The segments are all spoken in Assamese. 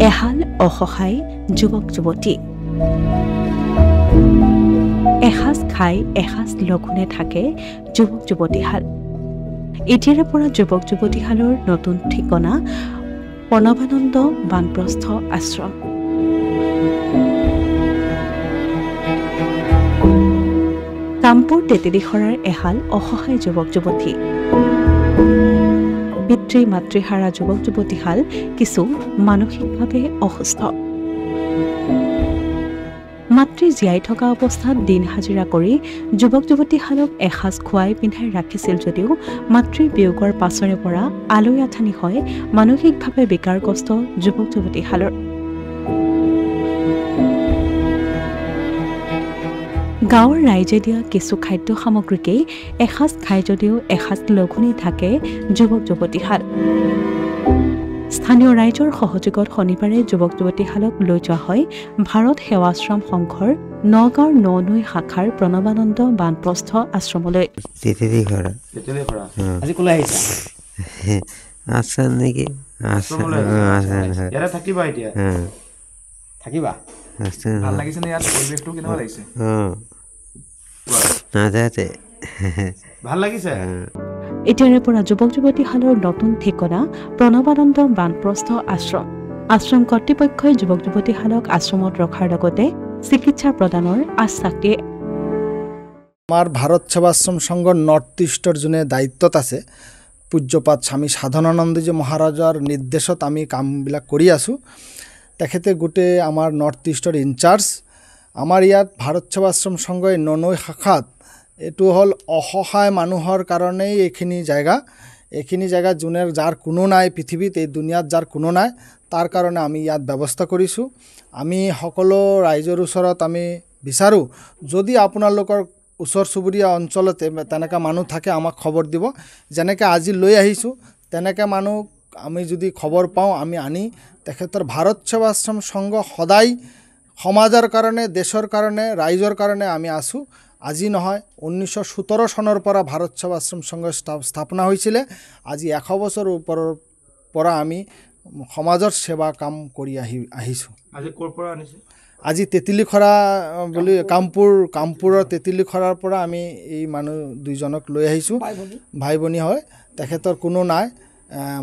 এহাল অসহায় যুৱক যুৱতী এসাঁজ খাই এসাঁজ লঘোণে থাকে যুৱক যুৱতীহাল। এতিয়াৰে পৰা যুৱক যুৱতীহালৰ নতুন ঠিকনা প্ৰণৱানন্দ বানপ্ৰস্থ আশ্ৰম। কামপুৰ তেতেলীখৰাৰ এহাল অসহায় যুৱক যুৱতী। পিতৃ মাতৃহাৰা যুৱক যুৱতীহাল কিছু মানসিকভাৱে অসুস্থ। মাতৃ জীয়াই থকা অৱস্থাত দিন হাজিৰা কৰি যুৱক যুৱতীহালক এসাঁজ খুৱাই পিন্ধাই ৰাখিছিল যদিও মাতৃৰ বিয়োগৰ পাছৰে পৰা আলৈ আথানি হয় মানসিকভাৱে বিকাৰগ্ৰস্ত যুৱক যুৱতীহালৰ। গাঁৱৰ ৰাইজে দিয়া কিছু খাদ্য সামগ্ৰীকেই এসাঁজ খাই যদিও এসাঁজ লঘোণে থাকে যুৱক যুৱতীহাল। স্থানীয় ৰাইজৰ সহযোগত শনিবাৰে যুৱক যুৱতীহালক লৈ যোৱা হয় ভাৰত সেৱাশ্ৰম সংঘৰ নগাঁৱৰ ননৈ শাখাৰ প্ৰণৱানন্দ বানপ্ৰস্থ আশ্ৰমলৈ। এতিয়াৰে পৰা যুৱক যুৱতীহালৰ নতুন ঠিকনা প্ৰণৱানন্দ বানপ্ৰস্থ আশ্ৰম। আশ্ৰম কৰ্তৃপক্ষই যুৱক যুৱতীহালক আশ্ৰমত ৰখাৰ লগতে চিকিৎসা প্ৰদানৰ আশ্বাস দিয়ে। আমাৰ ভাৰত সেৱাশ্ৰম সংঘৰ নৰ্থ ইষ্টৰ যোনে দায়িত্বত আছে পূজ্যপাত স্বামী সাধনানন্দজী মহাৰাজাৰ নিৰ্দেশত আমি কামবিলাক কৰি আছোঁ। তেখেতে গোটেই আমাৰ নৰ্থ ইষ্টৰ ইনচাৰ্জ। আমাৰ ইয়াত ভাৰত সেৱাশ্ৰম সংঘই ননৈ শাখাত এইটো হ'ল অসহায় মানুহৰ কাৰণেই এইখিনি জেগা যাৰ কোনো নাই পৃথিৱীত, এই দুনিয়াত যাৰ কোনো নাই, তাৰ কাৰণে আমি ইয়াত ব্যৱস্থা কৰিছোঁ। আমি সকলো ৰাইজৰ ওচৰত আমি বিচাৰোঁ যদি আপোনালোকৰ ওচৰ চুবুৰীয়া অঞ্চলতে তেনেকৈ মানুহ থাকে আমাক খবৰ দিব। যেনেকৈ আজি লৈ আহিছোঁ তেনেকৈ মানুহ আমি যদি খবৰ পাওঁ আমি আনি তেখেতৰ ভাৰত সেৱাশ্ৰম সংঘ সদায় সমাজৰ কাৰণে, দেশৰ কাৰণে, ৰাইজৰ কাৰণে আমি আছোঁ। আজি নহয়, 1917 চনৰ পৰা ভাৰত সেৱাশ্ৰম সংঘ স্থাপনা হৈছিলে। আজি 100 বছৰৰ ওপৰৰ পৰা আমি সমাজৰ সেৱা কাম কৰি আহিছোঁ। আজি ক'ৰ পৰা আনিছে? আজি তেতেলীখৰা বুলি কামপুৰৰ তেতেলীখৰাৰ পৰা আমি এই মানুহ দুইজনক লৈ আহিছোঁ। ভাই ভনী হয়, তেখেতৰ কোনো নাই।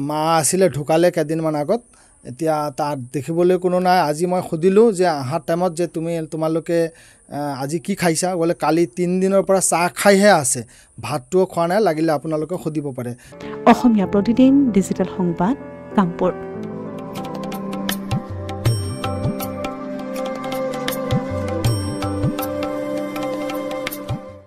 মা আছিলে, ঢুকালে কেইদিনমান আগত। এতিয়া তাত দেখিবলৈ কোনো নাই। আজি মই সুধিলোঁ যে অহাৰ টাইমত যে তোমালোকে আজি কি খাইছা? বোলে কালি 3 দিনৰ পৰা চাহ খাইহে আছে, ভাতটোও খোৱা নাই। লাগিলে আপোনালোকে সুধিব পাৰে। অসমীয়া প্ৰতিদিন ডিজিটেল সংবাদ, কামপুৰ।